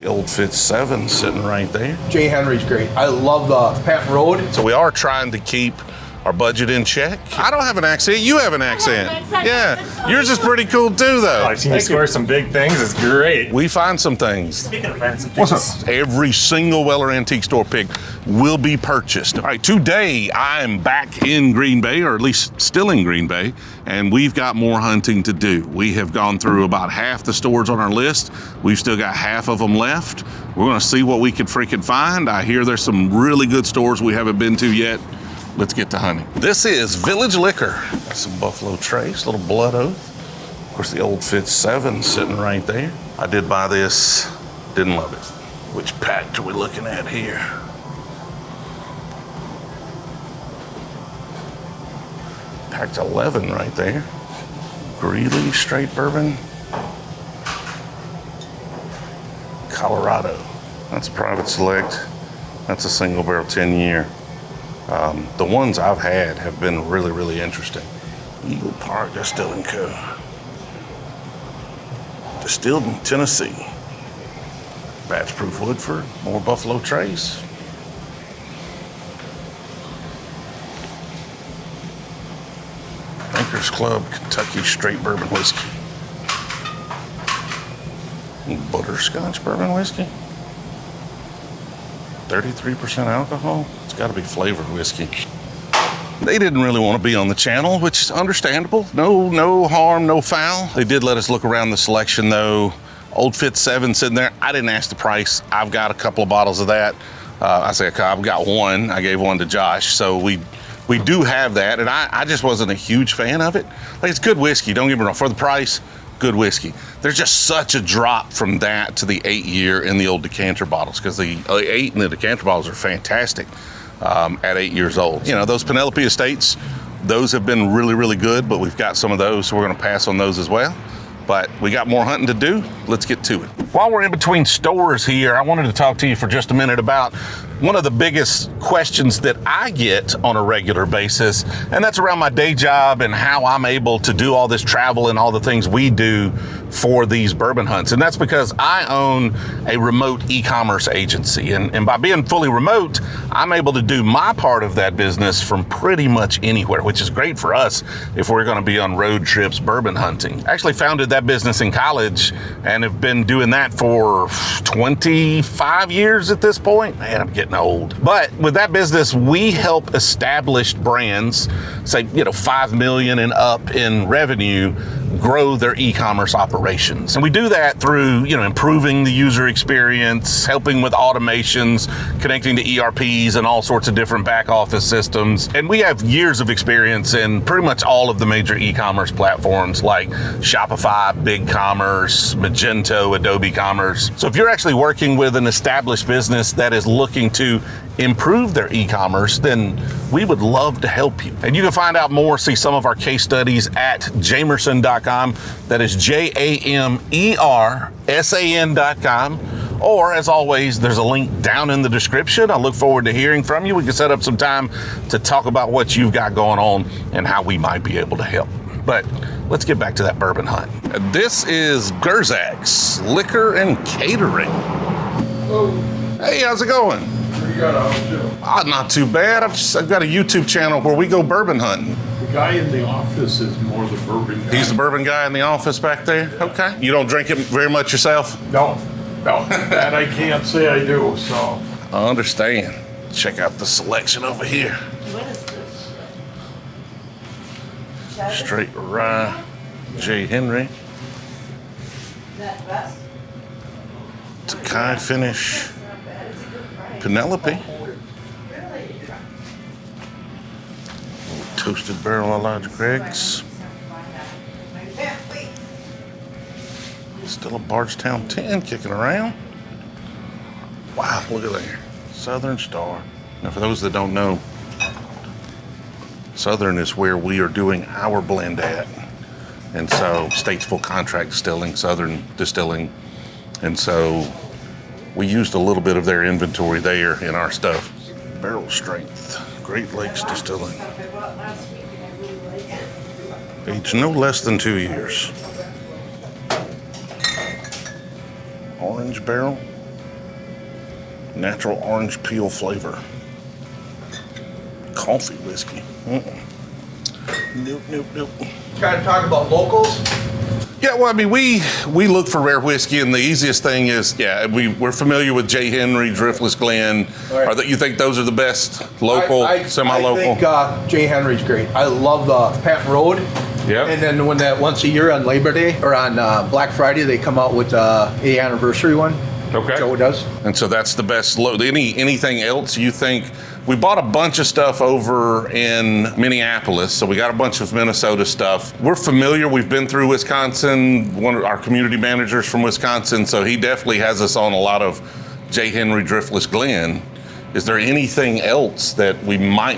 The old Fitz 7 sitting right there. J. Henry's great. I love the Patton Road. So we are trying to keep our budget in check. I don't have an accent. You have an accent. Yeah. Yours is pretty cool too, though. I've seen you score some big things. It's great. We find some things. Speaking of fancy What's things, up? Every single Weller Antique Store pick will be purchased. All right, today I'm back in Green Bay, or at least still in Green Bay, and we've got more hunting to do. We have gone through about half the stores on our list. We've still got half of them left. We're gonna see what we can freaking find. I hear there's some really good stores we haven't been to yet. Let's get to hunting. This is Village Liquor. Got some Buffalo Trace, little Blood Oath. Of course, the old Fitz 7 sitting right there. I did buy this, didn't love it. Which pack are we looking at here? Packed 11 right there. Greeley Straight Bourbon. Colorado. That's a private select. That's a single barrel 10-year. The ones I've had have been really, really interesting. Eagle Park Distilling Co. Distilled in Tennessee. Batch Proof Woodford, more Buffalo Trace. Bankers Club Kentucky Straight Bourbon Whiskey. Butterscotch Bourbon Whiskey. 33% alcohol. It's got to be flavored whiskey. They didn't really want to be on the channel, which is understandable. No harm, no foul. They did let us look around the selection though. Old Fitz 7 sitting there. I didn't ask the price. I've got a couple of bottles of that. I've got one. I gave one to Josh. So we do have that, and I just wasn't a huge fan of it. Like, it's good whiskey, don't get me wrong. For the price, good whiskey. There's just such a drop from that to the 8-year in the old decanter bottles, because the 8 in the decanter bottles are fantastic at 8 years old. You know, those Penelope Estates, those have been really, really good, but we've got some of those, so we're gonna pass on those as well. But we got more hunting to do. Let's get to it. While we're in between stores here, I wanted to talk to you for just a minute about one of the biggest questions that I get on a regular basis, and that's around my day job and how I'm able to do all this travel and all the things we do for these bourbon hunts. And that's because I own a remote e-commerce agency. And by being fully remote, I'm able to do my part of that business from pretty much anywhere, which is great for us if we're gonna be on road trips bourbon hunting. I actually founded that business in college and have been doing that for 25 years at this point. Man, I'm getting old. But with that business, we help established brands, say, $5 million and up in revenue, grow their e-commerce operations. And we do that through, improving the user experience, helping with automations, connecting to ERPs and all sorts of different back office systems. And we have years of experience in pretty much all of the major e-commerce platforms like Shopify, BigCommerce, Magento, Adobe Commerce. So if you're actually working with an established business that is looking to improve their e-commerce, then we would love to help you. And you can find out more, see some of our case studies at jamerson.com. That is JAMERSAN.com. Or, as always, there's a link down in the description. I look forward to hearing from you. We can set up some time to talk about what you've got going on and how we might be able to help. But let's get back to that bourbon hunt. This is Gerszac Liquor and Catering. Oh, Hey, how's it going? pretty good. How was you? Not too bad. I've got a YouTube channel where we go bourbon hunting. The guy in the office is more the bourbon guy. He's the bourbon guy in the office back there? Okay. You don't drink it very much yourself? No, that I can't say I do, so. I understand. Check out the selection over here. What is this? Straight rye, J. Henry. That best? Takai finish, Penelope. Toasted barrel Elijah Greg's. Still a Bardstown 10 kicking around. Wow, look at there. Southern Star. Now, for those that don't know, Southern is where we are doing our blend at. And so, Statesville Contract Distilling, Southern Distilling. And so, we used a little bit of their inventory there in our stuff. Barrel Strength, Great Lakes Distilling. Aged no less than 2 years. Orange barrel, Natural orange peel flavor. Coffee whiskey. Nope, nope, nope. Kind of talk about locals. Yeah, well, I mean, we look for rare whiskey, and the easiest thing is, we're familiar with J. Henry, Driftless Glen. Right. You think those are the best local, semi-local? I think J. Henry's great. I love the Patton Road. Yep. And then when that once a year on Labor Day or on Black Friday, they come out with the anniversary one. Okay. Joe does. And so that's the best. Anything else you think? We bought a bunch of stuff over in Minneapolis, so we got a bunch of Minnesota stuff. We're familiar. We've been through Wisconsin. One of our community managers from Wisconsin, so he definitely has us on a lot of J. Henry Driftless Glen. Is there anything else that we might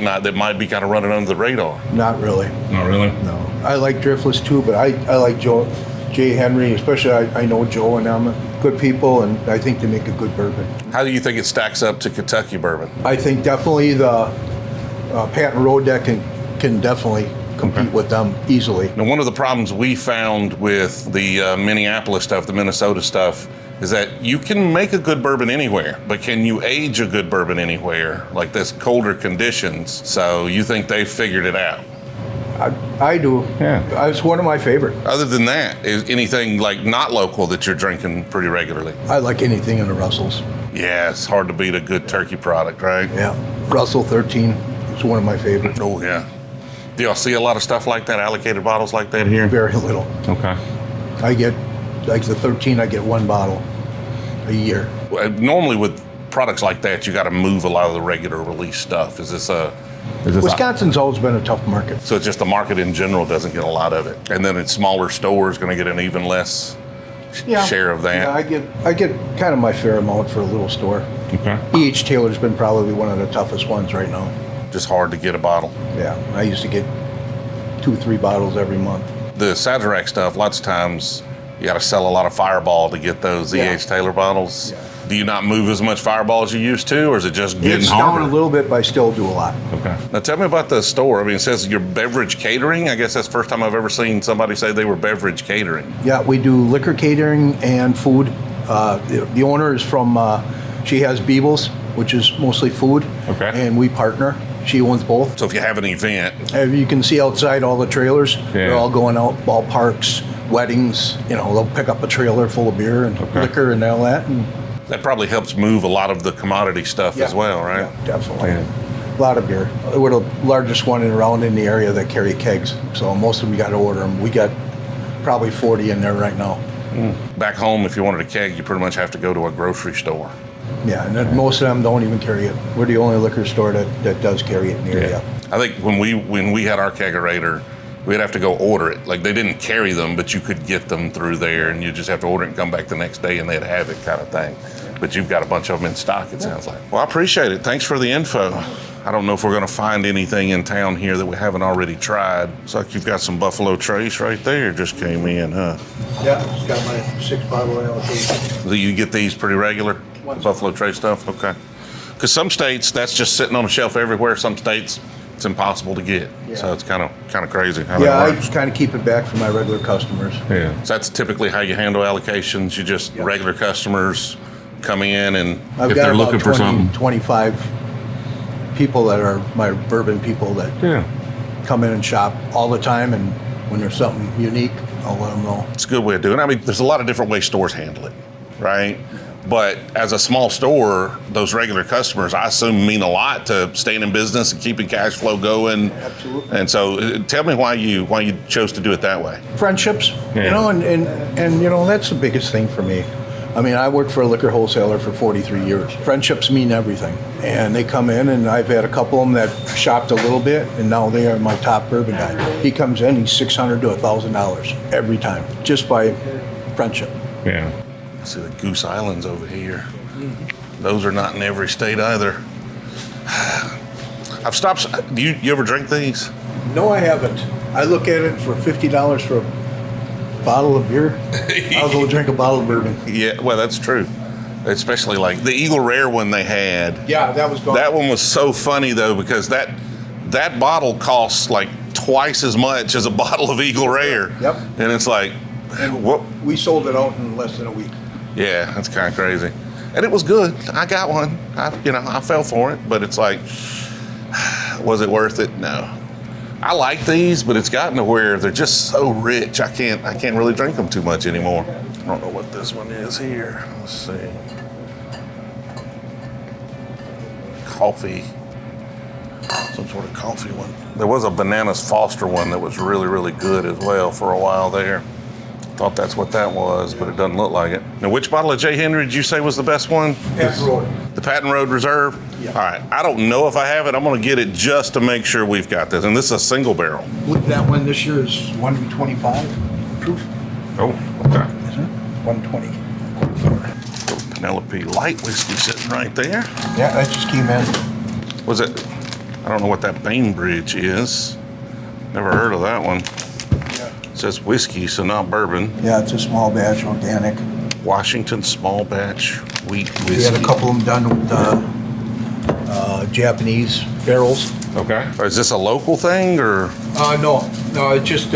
be kind of running under the radar? Not really. Not really. No. I like Driftless too, but I like J. Henry, especially I know Joe and them, good people, and I think they make a good bourbon. How do you think it stacks up to Kentucky bourbon? I think definitely the Patton Road deck can definitely compete with them easily. Now, one of the problems we found with the Minneapolis stuff, the Minnesota stuff, is that you can make a good bourbon anywhere, but can you age a good bourbon anywhere? Like this colder conditions. So you think they've figured it out? I do. Yeah. It's one of my favorite. Other than that, is anything like not local that you're drinking pretty regularly? I like anything in the Russells. Yeah, it's hard to beat a good turkey product, right? Yeah. Russell 13 is one of my favorites. Oh, yeah. Do y'all see a lot of stuff like that, allocated bottles like that here? Very little. Okay. I get, like the 13, I get one bottle a year. Normally with products like that, you got to move a lot of the regular release stuff. Is this Wisconsin's always been a tough market. So it's just the market in general doesn't get a lot of it. And then it's smaller stores going to get an even less share of that. Yeah, I get kind of my fair amount for a little store. Okay. E.H. Taylor's been probably one of the toughest ones right now. Just hard to get a bottle. Yeah, I used to get 2-3 bottles every month. The Sazerac stuff, lots of times you got to sell a lot of Fireball to get those E.H. Taylor bottles. Yeah. Do you not move as much Fireball as you used to, or is it just getting It's harder? down a little bit, but I still do a lot. Okay. Now tell me about the store. I mean, it says your beverage catering. I guess that's the first time I've ever seen somebody say they were beverage catering. Yeah, we do liquor catering and food. The owner is from, she has Beebles, which is mostly food. Okay. And we partner. She owns both. So if you have an event, You can see outside all the trailers. They're all going out, ballparks, weddings. They'll pick up a trailer full of beer and liquor and all that. And that probably helps move a lot of the commodity stuff as well, right? Yeah, definitely. A lot of beer. We're the largest one around in the area that carry kegs. So most of them, you got to order them. We got probably 40 in there right now. Back home, if you wanted a keg, you pretty much have to go to a grocery store. Yeah, and then most of them don't even carry it. We're the only liquor store that does carry it in the area. I think when we had our kegerator, we'd have to go order it. Like they didn't carry them, but you could get them through there, and you just have to order it and come back the next day, and they'd have it, kind of thing. But you've got a bunch of them in stock, it sounds like. Well, I appreciate it. Thanks for the info. I don't know if we're going to find anything in town here that we haven't already tried. Looks like you've got some Buffalo Trace right there. Just came in, huh? Yeah, it's got my 6-bottle allocation. Do you get these pretty regular? Once. Buffalo Trace stuff? Okay. Because some states, that's just sitting on a shelf everywhere. Some states, it's impossible to get. Yeah. So it's kind of crazy how Yeah, that I works. just kind of keep it back for my regular customers. Yeah. So that's typically how you handle allocations. You just regular customers come in, and I've if got they're about looking for 20, something. 25 people that are my bourbon people that come in and shop all the time, and when there's something unique, I'll let them know. It's a good way of doing it. I mean, there's a lot of different ways stores handle it, right? But as a small store, those regular customers, I assume, mean a lot to staying in business and keeping cash flow going. Absolutely. And so, tell me why you chose to do it that way. Friendships, and that's the biggest thing for me. I mean, I worked for a liquor wholesaler for 43 years. Friendships mean everything. And they come in, and I've had a couple of them that shopped a little bit, and now they are my top bourbon guy. He comes in, he's $600 to $1,000 every time, just by friendship. Yeah. I see the Goose Islands over here. Those are not in every state either. I've stopped. Do you ever drink these? No, I haven't. I look at it for $50 for a bottle of beer. I'll go drink a bottle of bourbon. Yeah, well, that's true. Especially like the Eagle Rare one they had. Yeah, that was gone. That one was so funny though, because that bottle costs like twice as much as a bottle of Eagle Rare. Yep. And it's like, what? We sold it out in less than a week. Yeah, that's kind of crazy. And it was good. I got one. I fell for it, but it's like, was it worth it? No. I like these, but it's gotten to where they're just so rich. I can't really drink them too much anymore. I don't know what this one is here. Let's see. Coffee. Some sort of coffee one. There was a Bananas Foster one that was really, really good as well for a while there. Thought that's what that was, but it doesn't look like it. Now, which bottle of J. Henry did you say was the best one? Patton Road. The Patton Road Reserve? Yeah. All right. I don't know if I have it. I'm going to get it just to make sure we've got this. And this is a single barrel. That one this year is 125 proof. Oh, okay. Isn't it? 120. Penelope Light Whiskey sitting right there. Yeah, that just came in. Was it? I don't know what that Bainbridge is. Never heard of that one. It says whiskey, so not bourbon. Yeah, it's a small batch, organic. Washington Small Batch Wheat Whiskey. We had a couple of them done with Japanese barrels. Okay. Is this a local thing or? No, it just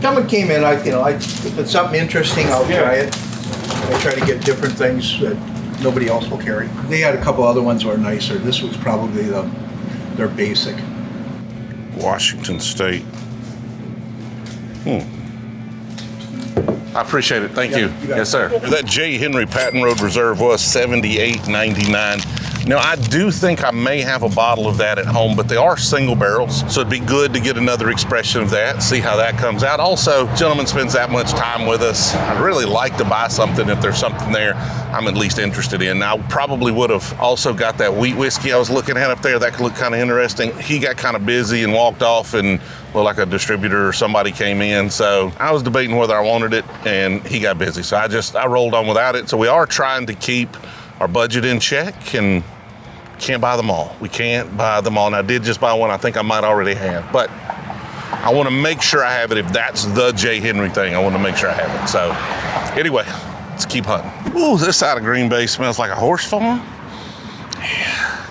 someone came in. If it's something interesting, I'll try it. I try to get different things that nobody else will carry. They had a couple other ones that were nicer. This was probably their basic. Washington State. I appreciate it. Thank you. you got Yes, sir. That J. Henry Patton Road Reserve was $78.99. Now, I do think I may have a bottle of that at home, but they are single barrels, so it'd be good to get another expression of that, see how that comes out. Also, gentleman spends that much time with us. I'd really like to buy something if there's something there I'm at least interested in. Now, I probably would have also got that wheat whiskey I was looking at up there. That could look kind of interesting. He got kind of busy and walked off, and looked like a distributor or somebody came in. So I was debating whether I wanted it, and he got busy. So I rolled on without it. So we are trying to keep our budget in check, and can't buy them all. We can't buy them all. And I did just buy one I think I might already have, but I want to make sure I have it. If that's the J. Henry thing, I want to make sure I have it. So anyway, let's keep hunting. Ooh, this side of Green Bay smells like a horse farm. Yeah,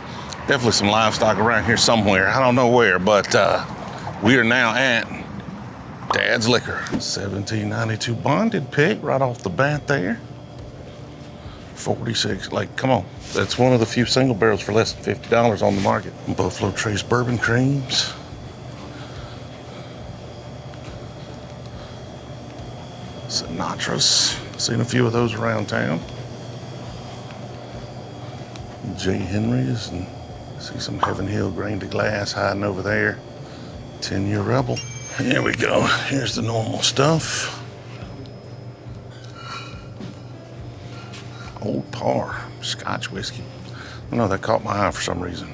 definitely some livestock around here somewhere. I don't know where, but we are now at Dad's Liquor. 1792 bonded pig right off the bat there. 46, like, come on. That's one of the few single barrels for less than $50 on the market. Buffalo Trace bourbon creams. Sinatras. Seen a few of those around town. J. Henry's, and see some Heaven Hill grain to glass hiding over there. 10-year Rebel. Here we go. Here's the normal stuff. Old Parr Scotch whiskey. I don't know, that caught my eye for some reason.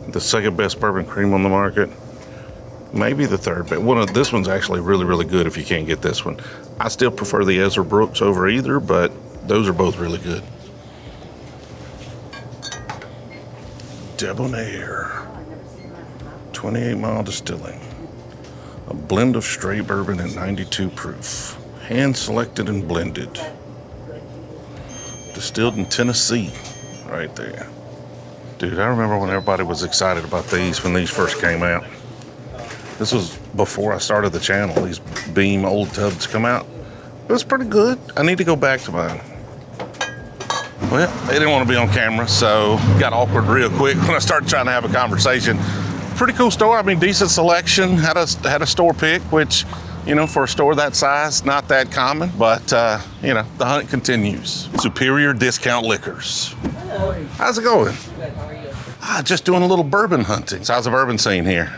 The second best bourbon cream on the market. Maybe the third, but this one's actually really, really good if you can't get this one. I still prefer the Ezra Brooks over either, but those are both really good. Debonair. 28 Mile Distilling. A blend of straight bourbon at 92 proof. Hand selected and blended. Distilled in Tennessee. Right there. Dude, I remember when everybody was excited about these when these first came out. This was before I started the channel. These Beam old tubs come out. It was pretty good. I need to go back to mine. Well, they didn't want to be on camera, so got awkward real quick when I started trying to have a conversation. Pretty cool store. I mean, decent selection. Had a store pick, which, for a store that size, not that common. But, the hunt continues. Superior Discount Liquors. Hello. How's it going? Good, how are you? Just doing a little bourbon hunting. So how's the bourbon scene here?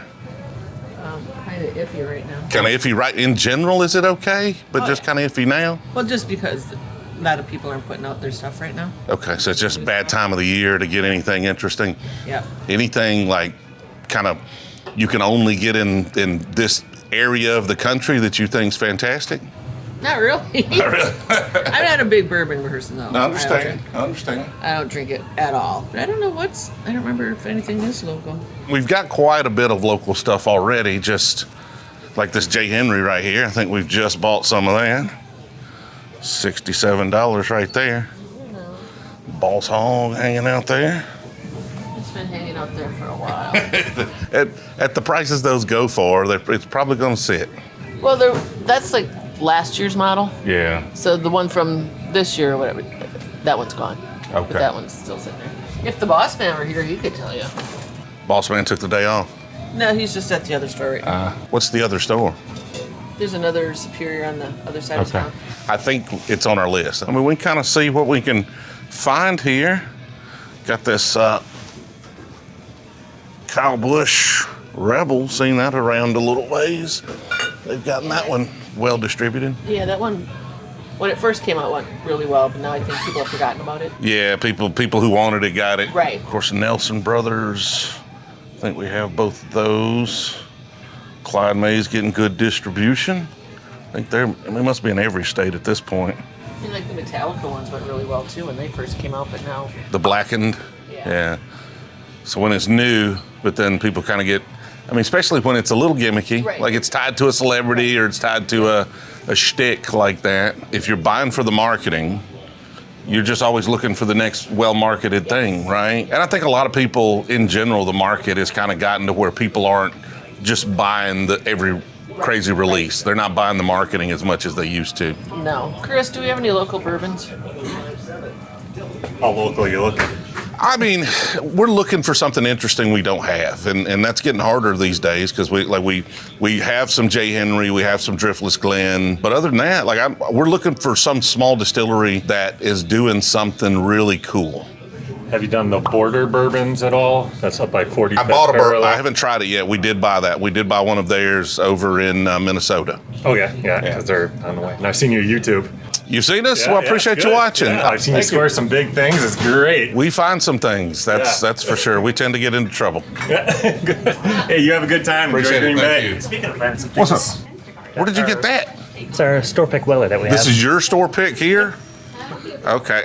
Kind of iffy right now. Kind of iffy, right? In general, is it okay? But just kind of iffy now? Well, just because a lot of people aren't putting out their stuff right now. Okay, so it's just a bad time of the year to get anything interesting? Yeah. Anything like kind of you can only get in this area of the country that you think's fantastic? Not really. Not really. I'm not a big bourbon person, though. I understand. I don't drink it at all. But I don't know I don't remember if anything is local. We've got quite a bit of local stuff already, just like this J. Henry right here. I think we've just bought some of that. $67 right there. Boss Hog hanging out there. It's been hanging out there for a while. At the prices those go for, it's probably going to sit. Well, that's like last year's model. Yeah. So the one from this year or whatever, that one's gone. Okay. But that one's still sitting there. If the boss man were here, he could tell you. Boss man took the day off. No, he's just at the other store right now. What's the other store? There's another Superior on the other side of town. I think it's on our list. I mean, we kind of see what we can find here. Got this Kyle Busch Rebel, seen that around a little ways. They've gotten that one well distributed. Yeah, that one, when it first came out, went really well, but now I think people have forgotten about it. Yeah, people who wanted it got it. Right. Of course, the Nelson Brothers. I think we have both of those. Clyde May's getting good distribution. I think they must be in every state at this point. I feel like the Metallica ones went really well too when they first came out, but now. The blackened. Yeah. So when it's new, but then people kind of get, I mean, especially when it's a little gimmicky, Right. like it's tied to a celebrity or it's tied to a shtick like that. If you're buying for the marketing, you're just always looking for the next well-marketed thing, right? And I think a lot of people in general, the market has kind of gotten to where people aren't just buying every crazy release. They're not buying the marketing as much as they used to. No. Chris, do we have any local bourbons? How local are you looking? I mean, we're looking for something interesting we don't have, and that's getting harder these days because we have some J. Henry, we have some Driftless Glen, but other than that, we're looking for some small distillery that is doing something really cool. Have you done the Border bourbons at all? That's up by 45th I bought a bourbon. Parallel. I haven't tried it yet. We did buy that. We did buy one of theirs over in Minnesota. Oh, yeah, because they're on the way. And I've seen your YouTube. You've seen us? Yeah, well, I appreciate good. you watching. Yeah, I've seen you score some big things. It's great. We find some things. That's for sure. We tend to get into trouble. Hey, you have a good time. Appreciate Enjoy it. Green Thank Bay. you. Speaking of friends, What's up? Where did you get that? It's our store pick Weller that we have. This is your store pick here? Okay.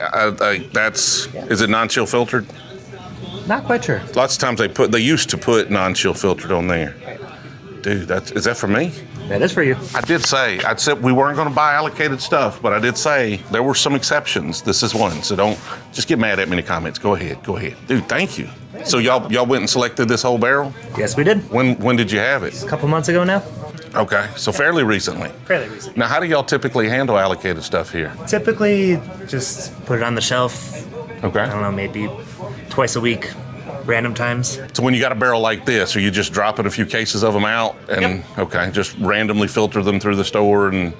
Is it non-chill filtered? Not quite sure. Lots of times they used to put non-chill filtered on there. Dude, is that for me? That is for you. I said we weren't going to buy allocated stuff, but I did say there were some exceptions. This is one, so don't just get mad at me in the comments. Go ahead. Dude, thank you. So y'all went and selected this whole barrel? Yes, we did. When did you have it? A couple months ago now. Okay, so fairly recently. Fairly recent. Now, how do y'all typically handle allocated stuff here? Typically, just put it on the shelf. Okay. I don't know, maybe twice a week, random times. So when you got a barrel like this, are you just dropping a few cases of them out and okay, just randomly filter them through the store and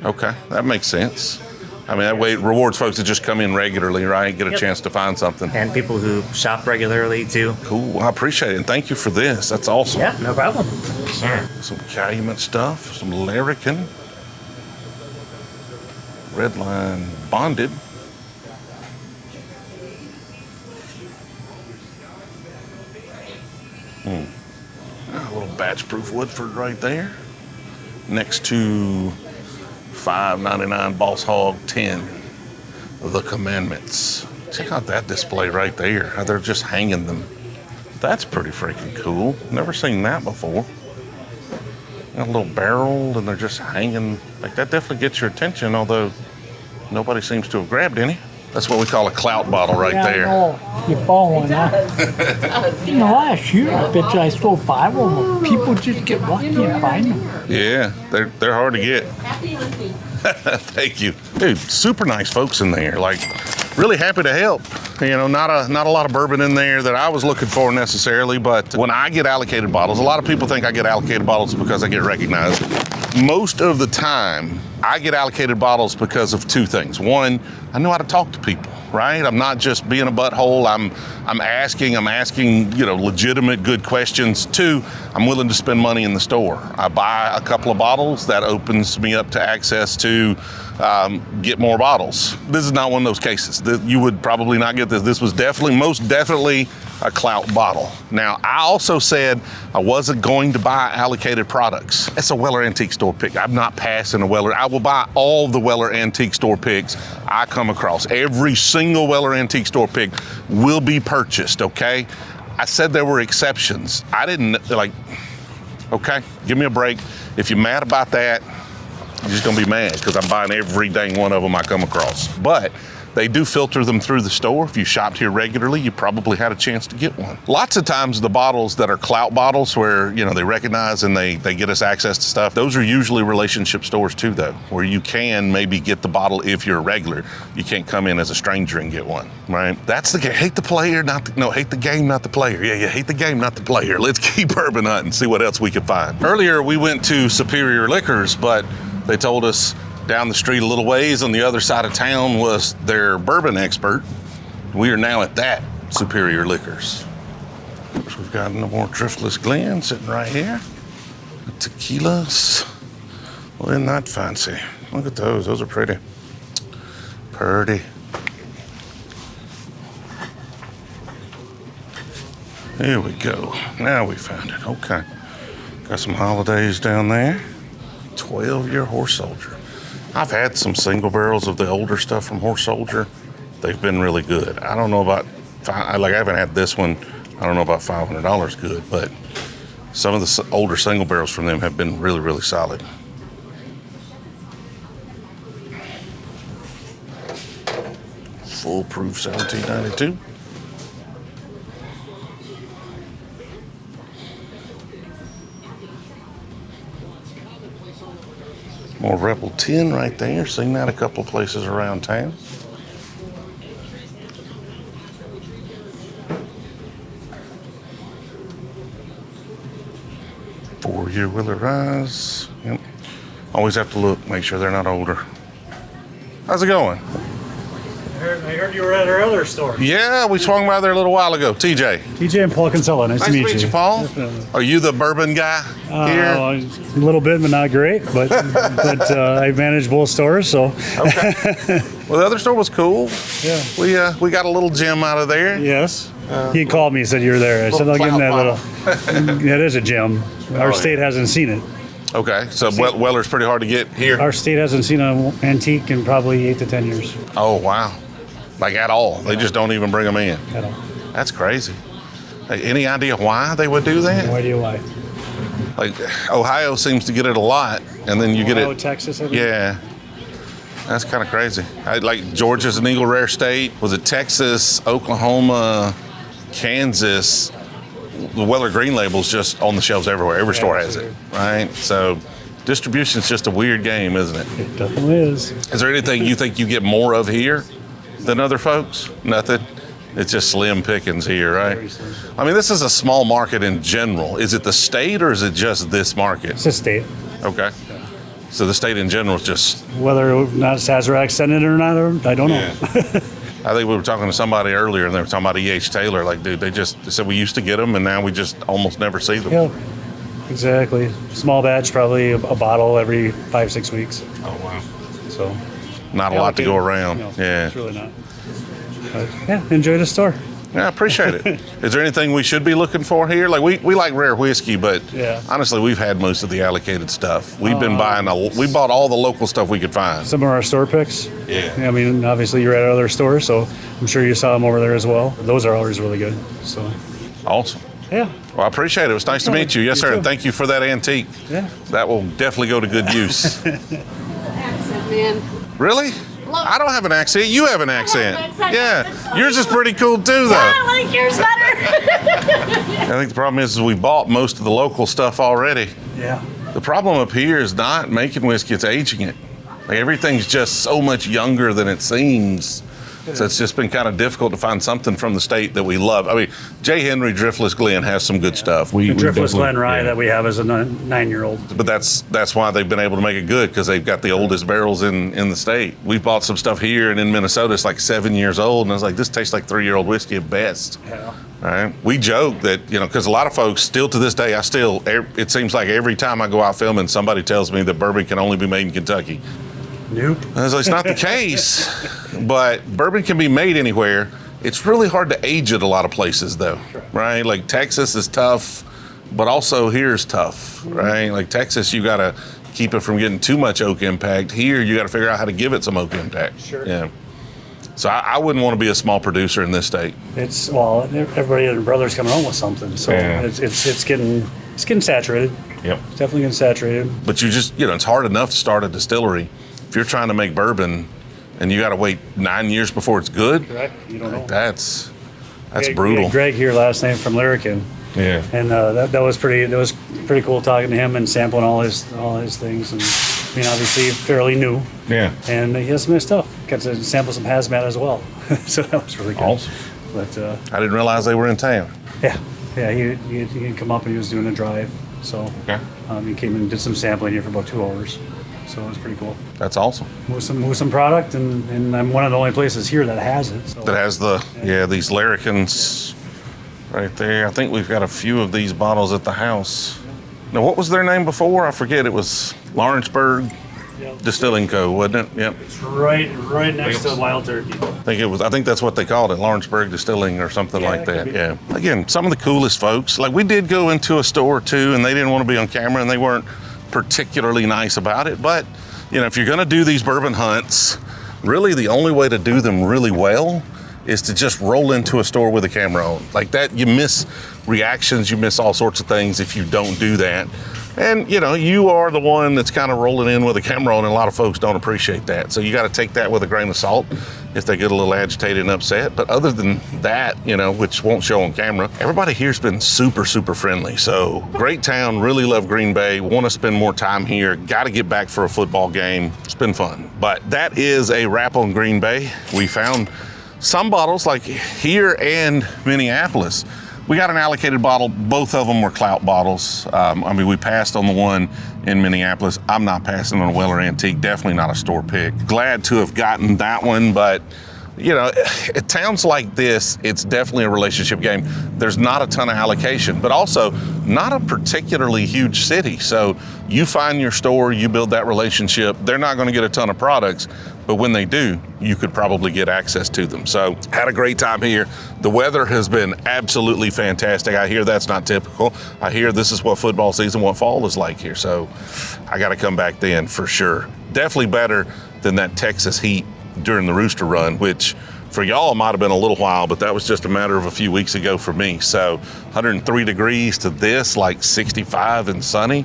okay, that makes sense. I mean, that way it rewards folks that just come in regularly, right? Get a chance to find something. And people who shop regularly too. Cool, I appreciate it, and thank you for this. That's awesome. Yeah, no problem. Yeah. Some Calumet stuff, some Larrikin, Redline Bonded. A little batch proof Woodford right there. Next to $5.99 Boss Hog 10, The Commandments. Check out that display right there. How they're just hanging them. That's pretty freaking cool. Never seen that before. Got a little barrel and they're just hanging. Like that definitely gets your attention, although nobody seems to have grabbed any. That's what we call a clout bottle right there. Yeah, you bought one, huh? Last year, I bet you I sold 5 of them. People just get lucky and find them. Yeah, they're hard to get. Happy with me. Thank you. Dude, super nice folks in there. Like, really happy to help. You know, not a lot of bourbon in there that I was looking for necessarily, but when I get allocated bottles, a lot of people think I get allocated bottles because I get recognized. Most of the time, I get allocated bottles because of 2 things. One, I know how to talk to people, right? I'm not just being a butthole. I'm asking, legitimate, good questions. 2, I'm willing to spend money in the store. I buy a couple of bottles, that opens me up to access to get more bottles. This is not one of those cases. You would probably not get this. This was most definitely a clout bottle. Now, I also said I wasn't going to buy allocated products. It's a Weller Antique Store pick. I'm not passing a Weller. I will buy all the Weller Antique Store picks I come across. Every single Weller Antique Store pick will be purchased, okay? I said there were exceptions. I didn't, okay, give me a break. If you're mad about that, you're just gonna be mad because I'm buying every dang one of them I come across. But They do filter them through the store. If you shopped here regularly, you probably had a chance to get one. Lots of times the bottles that are clout bottles where, they recognize and they get us access to stuff, those are usually relationship stores too, though, where you can maybe get the bottle if you're a regular. You can't come in as a stranger and get one, right? That's the game. Hate the player, hate the game, not the player. Yeah, you hate the game, not the player. Let's keep bourbon hunting, see what else we can find. Earlier, we went to Superior Liquors, but they told us down the street a little ways on the other side of town was their bourbon expert. We are now at that Superior Liquors. We've got no more Driftless Glen sitting right here. The tequilas. Well, isn't that fancy? Look at those. Those are pretty. Pretty. Here we go. Now we found it. Okay. Got some holidays down there. 12-year Horse Soldier. I've had some single barrels of the older stuff from Horse Soldier. They've been really good. I don't know about, I haven't had this one. I don't know about $500 good, but some of the older single barrels from them have been really, really solid. Foolproof 1792. More Rebel 10 right there. Seen that a couple of places around town. Four-year Willer Rise. Yep. Always have to look, make sure they're not older. How's it going? I heard you were at our other store. Yeah, we swung by there a little while ago. TJ. TJ and Paul Kinsella. Nice to meet you. Paul. Definitely. Are you the bourbon guy here? A little bit, but not great. But I manage both stores, so. Okay. Well, the other store was cool. Yeah. We got a little gem out of there. Yes. He called me, said you were there. I said I'll give him that little. That is a gem. Our state hasn't seen it. Okay, so Weller's pretty hard to get here. Our state hasn't seen an antique in probably 8 to 10 years. Oh wow. Like at all. They just don't even bring them in. At all. That's crazy. Hey, any idea why they would do that? No idea why. Like Ohio seems to get it a lot, and then you get it. Texas. I think. Yeah. That's kind of crazy. Like Georgia's an Eagle Rare state. Was it Texas, Oklahoma, Kansas? The Weller Green label's just on the shelves everywhere. Every store has it, right? So distribution's just a weird game, isn't it? It definitely is. Is there anything you think you get more of here than other folks? Nothing? It's just slim pickings here, right? Very slim. I mean, this is a small market in general. Is it the state or is it just this market? It's a state. Okay. So the state in general is just... Whether or not Sazerac sent it or not, I don't know. I think we were talking to somebody earlier and they were talking about E.H. Taylor. Like, dude, they said we used to get them and now we just almost never see them. Yeah, exactly. Small batch, probably a bottle every 5-6 weeks. Oh, wow. So Not a lot to go around. No, Yeah. it's really not. But yeah, enjoy the store. Yeah, I appreciate it. Is there anything we should be looking for here? Like we like rare whiskey, but honestly, we've had most of the allocated stuff. We've been buying we bought all the local stuff we could find. Some of our store picks. Yeah. I mean, obviously you're at other stores, so I'm sure you saw them over there as well. Those are always really good. So. Awesome. Yeah. Well, I appreciate it. It was nice to meet you. Yes, sir. too. And thank you for that antique. Yeah. That will definitely go to good use. Accent, man. Really? I don't have an accent. You have an accent. accent. Yeah. Yours is pretty cool too, though. I like yours better. I think the problem is we bought most of the local stuff already. Yeah. The problem up here is not making whiskey, it's aging it. Like everything's just so much younger than it seems. So it's just been kind of difficult to find something from the state that we love. I mean, J. Henry Driftless Glen has some good stuff. The Driftless Glen Rye that we have as a 9-year-old. But that's why they've been able to make it good, because they've got the oldest barrels in the state. We bought some stuff here and in Minnesota. It's like 7 years old, and I was like, this tastes like 3-year-old whiskey at best. Yeah. All right. We joke that, because a lot of folks still to this day, it seems like every time I go out filming, somebody tells me that bourbon can only be made in Kentucky. Nope. And I was like, it's not the case, but bourbon can be made anywhere. It's really hard to age it a lot of places, though, right? Like Texas is tough, but also here's tough, right? Like Texas, you got to keep it from getting too much oak impact. Here, you got to figure out how to give it some oak impact. Sure. Yeah. So I wouldn't want to be a small producer in this state. Everybody and their brother's coming home with something, so it's getting saturated. Yep. It's definitely getting saturated. But you just, it's hard enough to start a distillery. If you're trying to make bourbon, and you got to wait 9 years before it's good. Correct. You don't know. That's We had brutal. Greg here last night from Lyrican, Yeah. and that was pretty cool talking to him and sampling all his things. And I mean, obviously fairly new, Yeah. and he has some nice stuff. Got to sample some hazmat as well, so that was really good. Awesome. But I didn't realize they were in town. yeah, he had come up and he was doing a drive, so Okay. he came and did some sampling here for about 2 hours. So it was pretty cool. That's awesome. Move some product, and I'm one of the only places here that has it. So. That has these Larrikins right there. I think we've got a few of these bottles at the house. Now, what was their name before? I forget. It was Lawrenceburg Distilling Co., wasn't it? Yep. It's right next to Wild Turkey. I think that's what they called it, Lawrenceburg Distilling or something like that that. could be. Yeah. Again, some of the coolest folks. Like, we did go into a store too, and they didn't want to be on camera, and they weren't particularly nice about it. But, you know, if you're going to do these bourbon hunts, really the only way to do them really well is to just roll into a store with a camera on. Like that, you miss reactions, you miss all sorts of things if you don't do that. And, you know, you are the one that's kind of rolling in with a camera on, and a lot of folks don't appreciate that. So you got to take that with a grain of salt if they get a little agitated and upset. But other than that, you know, which won't show on camera, everybody here's been super, super friendly. So great town, really love Green Bay, want to spend more time here, got to get back for a football game. It's been fun. But that is a wrap on Green Bay. We found some bottles like here and Minneapolis. We got an allocated bottle. Both of them were Clout bottles. I mean, we passed on the one in Minneapolis. I'm not passing on a Weller Antique. Definitely not a store pick. Glad to have gotten that one, but you know, at towns like this, it's definitely a relationship game. There's not a ton of allocation, but also not a particularly huge city. So you find your store, you build that relationship. They're not going to get a ton of products, but when they do, you could probably get access to them. So had a great time here. The weather has been absolutely fantastic. I hear that's not typical. I hear this is what football season, what fall is like here. So I got to come back then for sure. Definitely better than that Texas heat during the Rooster run, which for y'all might have been a little while, but that was just a matter of a few weeks ago for me. So 103 degrees to this, like 65 and sunny.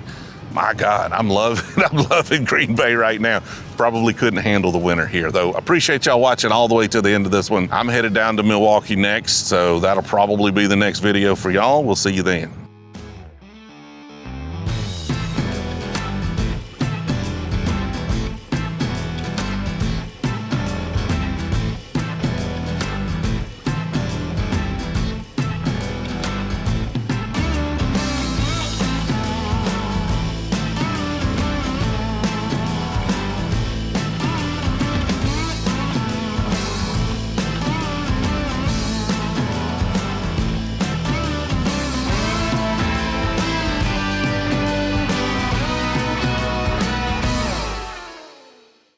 My God, I'm loving Green Bay right now. Probably couldn't handle the winter here, though. Appreciate y'all watching all the way to the end of this one. I'm headed down to Milwaukee next, so that'll probably be the next video for y'all. We'll see you then.